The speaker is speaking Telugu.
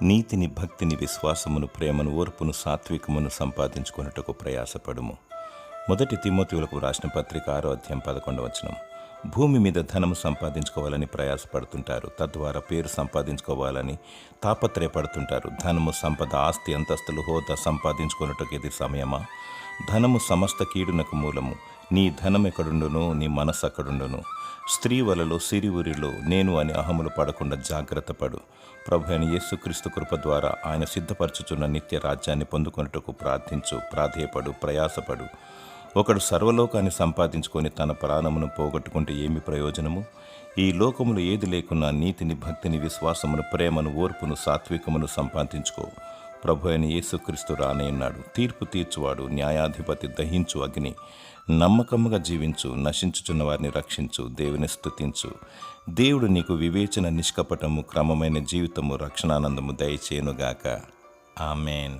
నీతిని, భక్తిని, విశ్వాసమును, ప్రేమను, ఓర్పును, సాత్వికమును సంపాదించుకొనుటకు ప్రయాసపడుము. 1 తిమోతియులకు రాసిన పత్రిక 6వ అధ్యాయం 11వ వచనం. భూమి మీద ధనము సంపాదించుకోవాలని ప్రయాసపడుతుంటారు. తద్వారా పేరు సంపాదించుకోవాలని తాపత్రయపడుతుంటారు. ధనము, సంపద, ఆస్తి, అంతస్తులు, హోదా సంపాదించుకొనుటకు ఇది సమయమా? ధనము సమస్త కీడునకు మూలము. నీ ధనం ఎక్కడుండునో నీ మనస్సు అక్కడుండును. స్త్రీ వలలో, సిరివురిలో నేను అని అహములు పడకుండా జాగ్రత్త పడు. ప్రభు అయిన యేసుక్రీస్తు కృప ద్వారా ఆయన సిద్ధపరచుచున్న నిత్య రాజ్యాన్ని పొందుకొనుటకు ప్రార్థించు, ప్రాధేయపడు, ప్రయాసపడు. ఒకడు సర్వలోకాన్ని సంపాదించుకొని తన ప్రాణమును పోగొట్టుకుంటే ఏమి ప్రయోజనము? ఈ లోకములు ఏది లేకున్నా నీతిని, భక్తిని, విశ్వాసమును, ప్రేమను, ఓర్పును, సాత్వికమును సంపాదించుకో. ప్రభు అయిన యేసుక్రీస్తు రానేయున్నాడు. తీర్పు తీర్చువాడు, న్యాయాధిపతి, దహించు అగ్ని. నమ్మకముగా జీవించు, నశించుచున్న వారిని రక్షించు, దేవుని స్తుతించు. దేవుడు నీకు వివేచన, నిష్కపటము, క్రమమైన జీవితము, రక్షణానందము దయచేయునుగాక. ఆమేన్.